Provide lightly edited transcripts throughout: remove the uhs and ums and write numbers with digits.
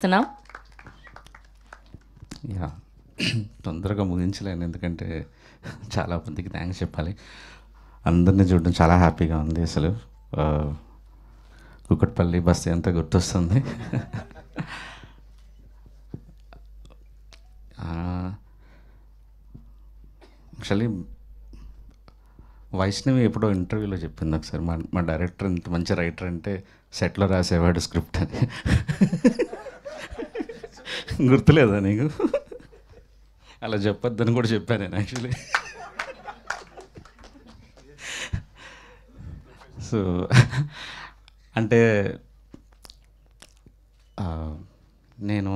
చేస్తున్నాం. యా తొందరగా ముగించలేను, ఎందుకంటే చాలా మందికి థ్యాంక్స్ చెప్పాలి. అందరినీ చూడడం చాలా హ్యాపీగా ఉంది. అసలు కుకట్పల్లి బస్సు అంతా గుర్తొస్తుంది. యాక్చువల్లీ వైష్ణవి ఎప్పుడో ఇంటర్వ్యూలో చెప్పింది ఒకసారి, మా డైరెక్టర్ ఇంత మంచి రైటర్ అంటే సెట్లో రాసేవాడు స్క్రిప్ట్ అని. గుర్తులేదా నీకు? అలా చెప్పొద్దని కూడా చెప్పాను నేను యాక్చువల్లీ. సో అంటే నేను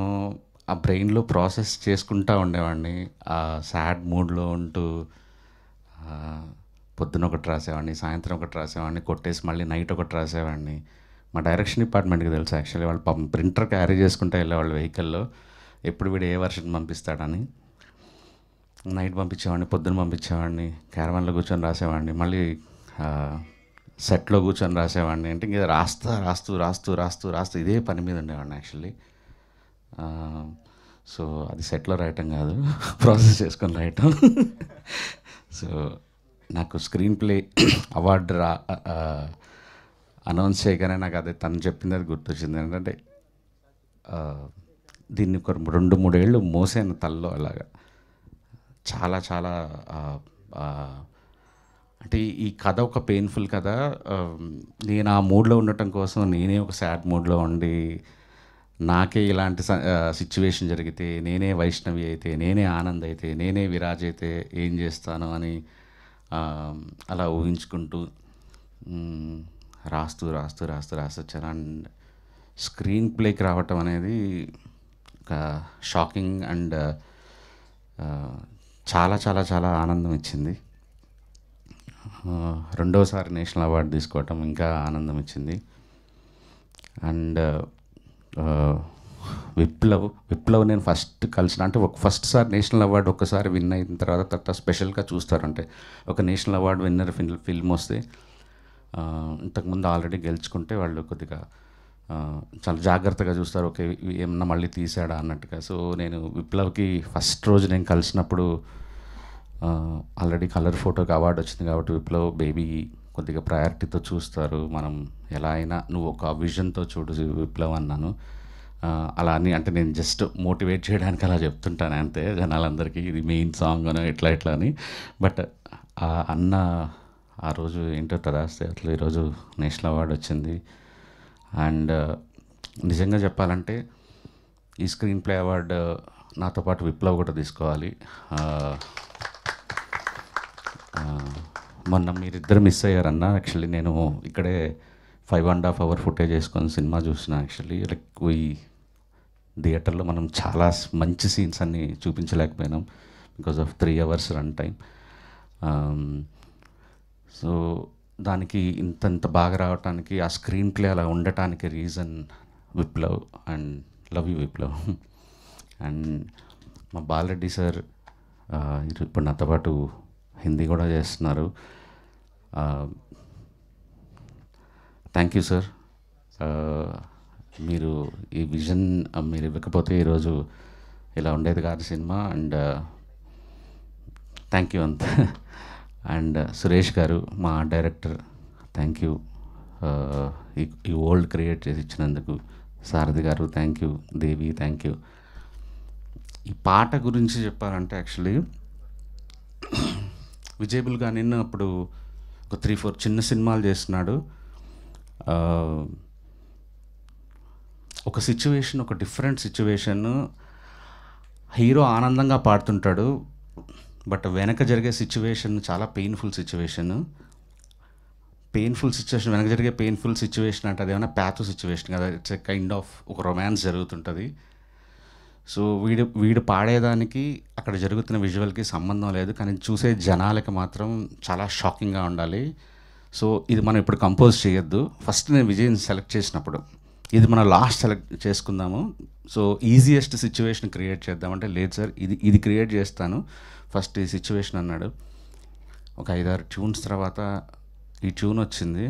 ఆ బ్రెయిన్లో ప్రాసెస్ చేసుకుంటూ ఉండేవాడిని. ఆ సాడ్ మూడ్లో ఉంటూ పొద్దున ఒకటి రాసేవాడిని, సాయంత్రం ఒకటి రాసేవాడిని, కొట్టేసి మళ్ళీ నైట్ ఒకటి రాసేవాడిని. మా డైరెక్షన్ డిపార్ట్మెంట్కి తెలుసు యాక్చువల్లీ, వాళ్ళు పాపం ప్రింటర్ క్యారీ చేసుకుంటూ వెళ్ళేవాళ్ళు వెహికల్లో, ఎప్పుడు వీడు ఏ వర్షన్ పంపిస్తాడని. నైట్ పంపించేవాడిని, పొద్దున్న పంపించేవాడిని, క్యారవాన్లో కూర్చొని రాసేవాడిని, మళ్ళీ సెట్లో కూర్చొని రాసేవాడిని. అంటే ఇంక రాస్తూ ఇదే పని మీద ఉండేవాడిని యాక్చువల్లీ. సో అది సెట్లో రాయటం కాదు, ప్రాసెస్ చేసుకొని రాయటం. సో నాకు స్క్రీన్ ప్లే అవార్డు అనౌన్స్ చేయగానే నాకు అదే తను చెప్పింది అది గుర్తొచ్చింది. ఏంటంటే దీన్ని ఒక 2-3 ఏళ్ళు మోసాను తల్లో అలాగా. చాలా చాలా అంటే ఈ కథ ఒక పెయిన్ఫుల్ కథ. నేను ఆ మూడ్లో ఉండటం కోసం నేనే ఒక సాడ్ మూడ్లో ఉండి, నాకే ఇలాంటి సిచ్యువేషన్ జరిగితే, నేనే వైష్ణవి అయితే, నేనే ఆనంద్ అయితే, నేనే విరాజ్ అయితే ఏం చేస్తాను అని అలా ఊహించుకుంటూ రాస్తూ వచ్చాను. అండ్ స్క్రీన్ ప్లేకి రావటం అనేది ఒక షాకింగ్ అండ్ చాలా చాలా చాలా ఆనందం ఇచ్చింది. రెండోసారి నేషనల్ అవార్డు తీసుకోవటం ఇంకా ఆనందం ఇచ్చింది. అండ్ విప్లవ్ నేను ఫస్ట్ కలిసిన, అంటే ఫస్ట్ సారి నేషనల్ అవార్డు ఒక్కసారి విన్ అయిన తర్వాత స్పెషల్గా చూస్తారు. అంటే ఒక నేషనల్ అవార్డు విన్నర్ ఫిల్మ్ వస్తే, ఇంతకుముందు ఆల్రెడీ గెలుచుకుంటే వాళ్ళు కొద్దిగా చాలా జాగ్రత్తగా చూస్తారు, ఓకే ఏమన్నా మళ్ళీ తీసాడా అన్నట్టుగా. సో నేను విప్లవ్కి ఫస్ట్ రోజు నేను కలిసినప్పుడు ఆల్రెడీ కలర్ ఫోటోకి అవార్డు వచ్చింది కాబట్టి విప్లవ్ బేబీ కొద్దిగా ప్రయారిటీతో చూస్తారు, మనం ఎలా అయినా నువ్వు ఒక విజన్తో చూడు విప్లవ్ అన్నాను. అలా అని అంటే నేను జస్ట్ మోటివేట్ చేయడానికి అలా చెప్తుంటాను అంతే జనాలందరికీ, ఇది మెయిన్ సాంగ్ అని ఎట్లా అని. బట్ అన్న ఆ రోజు ఏంటో తదాస్తే అట్లా ఈరోజు నేషనల్ అవార్డు వచ్చింది. అండ్ నిజంగా చెప్పాలంటే ఈ స్క్రీన్ ప్లే అవార్డు నాతో పాటు విప్లవ్ కూడా తీసుకోవాలి. మొన్న మీరిద్దరు మిస్ అయ్యారన్న. యాక్చువల్లీ నేను ఇక్కడే 5.5 hour ఫుటేజ్ వేసుకొని సినిమా చూసిన. యాక్చువల్లీ లైక్ ఈ థియేటర్లో మనం చాలా మంచి సీన్స్ అన్నీ చూపించలేకపోయినాం because of 3 hours run time. So దానికి ఇంత బాగా రావటానికి, ఆ స్క్రీన్ ప్లే అలా ఉండటానికి reason Viplav. And love you Viplav. And మా బాలరెడ్డి సార్ ఇప్పుడు నాతో పాటు హిందీ కూడా చేస్తున్నారు. Thank you sir. మీరు ఈ విజన్ మీరు ఇవ్వకపోతే ఈరోజు ఇలా ఉండేది కాదు సినిమా. అండ్ థ్యాంక్ యూ అంత. అండ్ సురేష్ గారు మా డైరెక్టర్, థ్యాంక్ యూ ఈ వరల్డ్ క్రియేట్ చేసి ఇచ్చినందుకు. సారథి గారు thank you. Devi thank you. ఈ పాట గురించి చెప్పాలంటే యాక్చువల్లీ విజయబుల్గా నిన్న అప్పుడు ఒక 3-4 చిన్న సినిమాలు చేస్తున్నాడు. ఒక సిచ్యువేషన్, ఒక డిఫరెంట్ సిచ్యువేషన్, హీరో ఆనందంగా పాడుతుంటాడు, బట్ వెనక జరిగే సిచ్యువేషన్ చాలా పెయిన్ఫుల్ సిచ్యువేషన్. వెనక జరిగే పెయిన్ఫుల్ సిచ్యువేషన్ అంటే అదేమైనా ప్యాథో సిచ్యువేషన్ కదా, ఇట్స్ ఎ కైండ్ ఆఫ్ ఒక రొమాన్స్ జరుగుతుంటుంది. సో వీడు పాడేదానికి అక్కడ జరుగుతున్న విజువల్కి సంబంధం లేదు, కానీ చూసే జనాలకి మాత్రం చాలా షాకింగ్గా ఉండాలి. సో ఇది మనం ఇప్పుడు కంపోజ్ చేయొద్దు, ఫస్ట్ నేను విజయ్ని సెలెక్ట్ చేసినప్పుడు ఇది మనం లాస్ట్ సెలెక్ట్ చేసుకుందాము, సో ఈజియెస్ట్ సిచ్యువేషన్ క్రియేట్ చేద్దామంటే, లేదు సార్ ఇది క్రియేట్ చేస్తాను, ఫస్ట్ ఈ సిచ్యువేషన్ అన్నాడు. ఒక 5-6 ట్యూన్స్ తర్వాత ఈ ట్యూన్ వచ్చింది.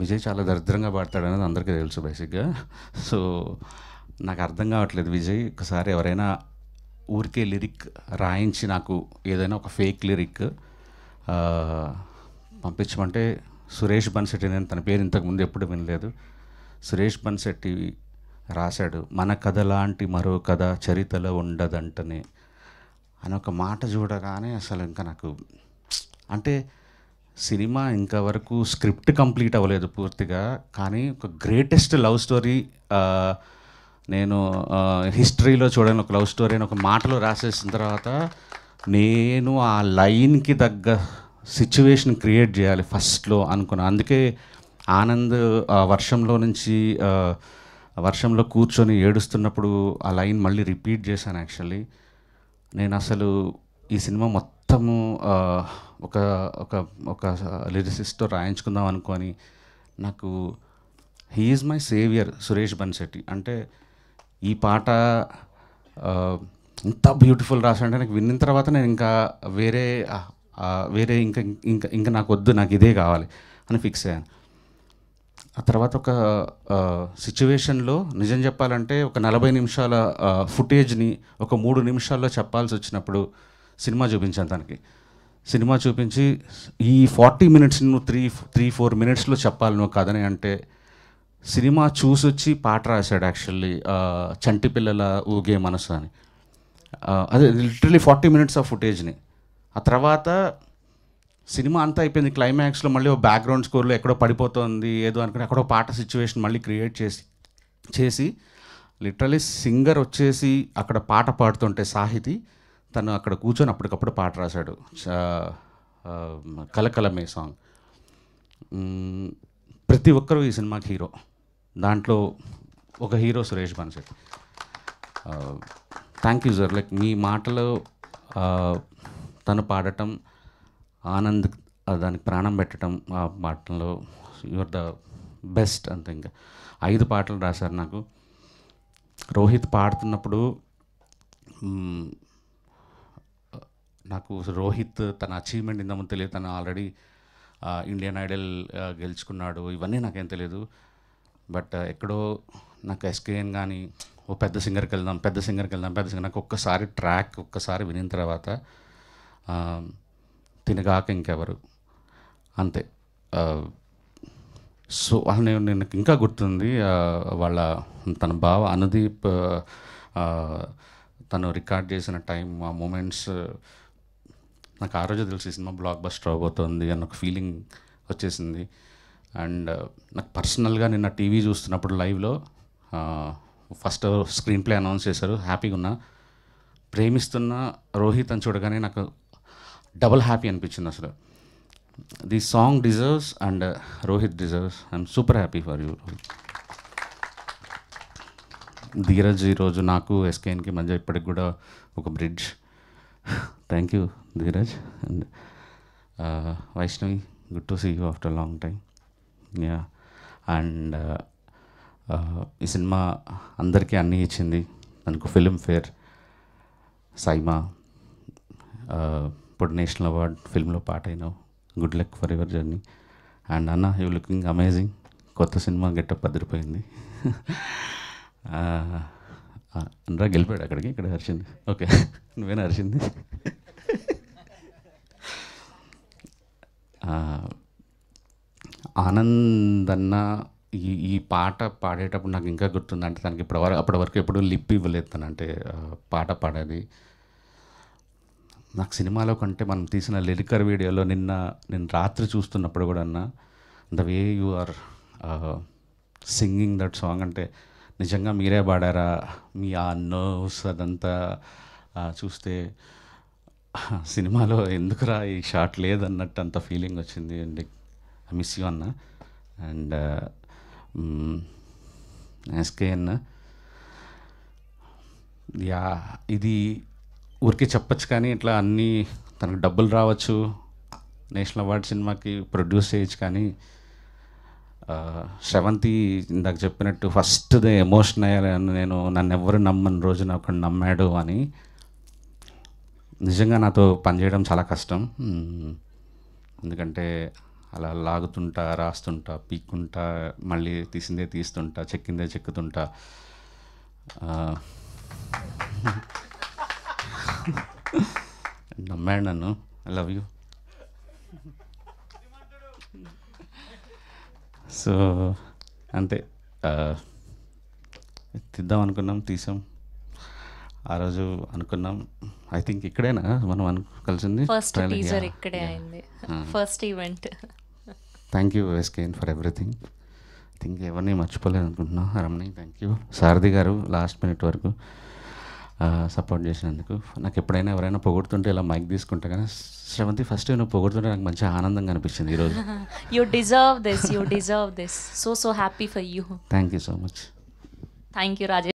విజయ్ చాలా దరిద్రంగా పాడతాడు అనేది అందరికీ తెలుసు బేసిక్గా. సో నాకు అర్థం కావట్లేదు విజయ్. ఒకసారి ఎవరైనా ఊరికే లిరిక్ రాయించి నాకు ఏదైనా ఒక ఫేక్ లిరిక్ పంపించమంటే సురేష్ బన్సెట్టి, నేను తన పేరు ఇంతకుముందు ఎప్పుడు వినలేదు. సురేష్ బన్సెట్టి రాశాడు, మన కథ లాంటి మరో కథ చరితలో ఉండదంటనే అని ఒక మాట చూడగానే అసలు ఇంకా నాకు అంటే సినిమా ఇంకా వరకు స్క్రిప్ట్ కంప్లీట్ అవ్వలేదు పూర్తిగా, కానీ ఒక గ్రేటెస్ట్ లవ్ స్టోరీ నేను హిస్టరీలో చూడని ఒక లవ్ స్టోరీ అని ఒక మాటలో రాసేసిన తర్వాత నేను ఆ లైన్కి తగ్గ సిచ్యువేషన్ క్రియేట్ చేయాలి ఫస్ట్లో అనుకున్నాను. అందుకే ఆనంద్ వర్షంలో నుంచి వర్షంలో కూర్చొని ఏడుస్తున్నప్పుడు ఆ లైన్ మళ్ళీ రిపీట్ చేశాను. యాక్చువల్లీ నేను అసలు ఈ సినిమా మొత్తము ఒక ఒక ఒక లిరిసిస్ట్తో రాయించుకుందాం అనుకొని, నాకు he is my saviour Suresh Bansetti. అంటే ఈ పాట ఇంత బ్యూటిఫుల్ రాసాడంటే నాకు విన్న తర్వాత నేను ఇంకా వేరే వేరే ఇంకా ఇంకా ఇంకా నాకు వద్దు, నాకు ఇదే కావాలి అని ఫిక్స్ అయ్యాను. ఆ తర్వాత ఒక సిచ్యువేషన్లో నిజం చెప్పాలంటే ఒక 40 నిమిషాల ఫుటేజ్ని ఒక 3 నిమిషాల్లో చెప్పాల్సి వచ్చినప్పుడు సినిమా చూపించాను తనకి. సినిమా చూపించి ఈ 40 మినిట్స్ నువ్వు 3-4 మినిట్స్లో చెప్పాలి నువ్వు కథని అంటే, సినిమా చూసొచ్చి పాట రాశాడు యాక్చువల్లీ, చంటి పిల్లల ఊగే మనసు అని. అదే లిటరలీ 40 మినిట్స్ ఆఫ్ ఫుటేజ్ని. ఆ తర్వాత సినిమా అంతా అయిపోయింది, క్లైమాక్స్లో మళ్ళీ ఒక బ్యాక్గ్రౌండ్ స్కోర్లో ఎక్కడో పడిపోతుంది ఏదో అనుకుని అక్కడో పాట సిచ్యువేషన్ మళ్ళీ క్రియేట్ చేసి లిటరలీ సింగర్ వచ్చేసి అక్కడ పాట పాడుతుంటే సాహితి తను అక్కడ కూర్చొని అప్పటికప్పుడు పాట రాశాడు, కలకలమే సాంగ్. ప్రతి ఒక్కరూ ఈ సినిమాకి హీరో, దాంట్లో ఒక hero Suresh Bansetti. Thank you sir. Like మీ మాటలో తను పాడటం, ఆనంద్ దానికి ప్రాణం పెట్టడం, ఆ పాటలో యువర్ ద బెస్ట్ అంతే. ఇంకా 5 పాటలు రాశారు నాకు. రోహిత్ పాడుతున్నప్పుడు నాకు రోహిత్ తన అచీవ్మెంట్ ఇంతకుముందు తెలియదు, తను ఆల్రెడీ ఇండియన్ ఐడల్ గెలుచుకున్నాడు, ఇవన్నీ నాకేం తెలియదు. బట్ ఎక్కడో నాకు ఎస్కేఎన్ కానీ ఓ పెద్ద సింగర్కి వెళ్దాం నాకు ఒక్కసారి ట్రాక్ వినిన తర్వాత తినగాక ఇంకెవరు అంతే. సో నేను ఇంకా గుర్తుంది వాళ్ళ తన బావ అనుదీప్ తను రికార్డ్ చేసిన టైం, ఆ మూమెంట్స్ నాకు ఆ రోజు తెలిసి సినిమా బ్లాక్ బస్టర్ అవబోతుంది అన్న ఒక ఫీలింగ్ వచ్చేసింది. అండ్ నాకు పర్సనల్గా నిన్న టీవీ చూస్తున్నప్పుడు లైవ్లో ఫస్ట్ స్క్రీన్ ప్లే అనౌన్స్ చేశారు, హ్యాపీగా ఉన్నా. ప్రేమిస్తున్న రోహిత్ అని చూడగానే నాకు డబుల్ హ్యాపీ అనిపించింది అసలు. The song deserves and Rohit deserves. I'm super happy for you Rohit. Dheeraj ఈరోజు నాకు ఎస్కేఎన్కి మధ్య ఇప్పటికి కూడా ఒక bridge. Thank you Dheeraj. And Vaishnavi, good to see you after long time. Yeah. And ఈ సినిమా అందరికీ అన్నీ ఇచ్చింది. దానికి ఫిల్మ్ఫేర్, సైమా, ఇప్పుడు నేషనల్ అవార్డ్, ఫిల్మ్లో పాట అయినావు. Good luck for your journey. And అన్న, యూ లుకింగ్ అమేజింగ్. కొత్త సినిమా గెటప్ అదిరిపోయింది. అనరా గెలిపాడు అక్కడికి, ఇక్కడ హర్షింది. ఓకే, నువ్వేనా హర్షింది? ఆనంద్ అన్న ఈ పాట పాడేటప్పుడు నాకు ఇంకా గుర్తుంది. అంటే తనకి అప్పటి వరకు ఎప్పుడూ లిప్ ఇవ్వలేదు తను, అంటే పాట పాడేది. నాకు సినిమాలో కంటే మనం తీసిన లిరికర్ వీడియోలో నేను రాత్రి చూస్తున్నప్పుడు కూడా అన్న, the way you are singing that song, అంటే నిజంగా మీరే పాడారా, మీ ఆ నర్వ్స్ అదంతా చూస్తే సినిమాలో ఎందుకురా ఈ షాట్ లేదన్నట్టు అంత ఫీలింగ్ వచ్చింది. అండ్ ఐ మిస్ యూ అన్న. అండ్ ఎస్కేఎన్, యా, ఇది ఊరికే చెప్పచ్చు కానీ ఇట్లా అన్నీ తనకు డబ్బులు రావచ్చు, నేషనల్ అవార్డ్ సినిమాకి ప్రొడ్యూస్ చేయొచ్చు, కానీ శ్రవంతి ఇందాక చెప్పినట్టు ఫస్ట్ ఎమోషన్ అయ్యాను నేను. నన్ను ఎవరు నమ్మని రోజు నాకు నమ్మాడు అని. నిజంగా నాతో పనిచేయడం చాలా కష్టం, ఎందుకంటే అలా లాగుతుంటా, రాస్తుంటా, పీక్కుంటా, మళ్ళీ తీసిందే తీస్తుంటా, చెక్కిందే చెక్కుతుంటా. నమ్మాడు నన్ను. I love you. సో అంతే, తీద్దాం అనుకున్నాం, తీసాం. ఆ రోజు అనుకున్నాం, ఐ థింక్ ఇక్కడేనా మనం కలిసింది? ఫస్ట్ టీజర్ ఇక్కడే అయింది, first event. Thank you SKN for everything. Think ఎవరిని మర్చిపోలేదు అనుకుంటున్నా. రమణి థ్యాంక్ యూ. సారథి గారు లాస్ట్ మినిట్ వరకు సపోర్ట్ చేసినందుకు. నాకు ఎప్పుడైనా ఎవరైనా పొగుడుతుంటే ఇలా మైక్ తీసుకుంటా, కానీ శ్రవంతి ఫస్ట్ నువ్వు పొగుడుతుంటే నాకు మంచి ఆనందంగా అనిపించింది ఈరోజు. You deserve this, you deserve this. So happy for you. Thank you so much. Thank you Rajesh.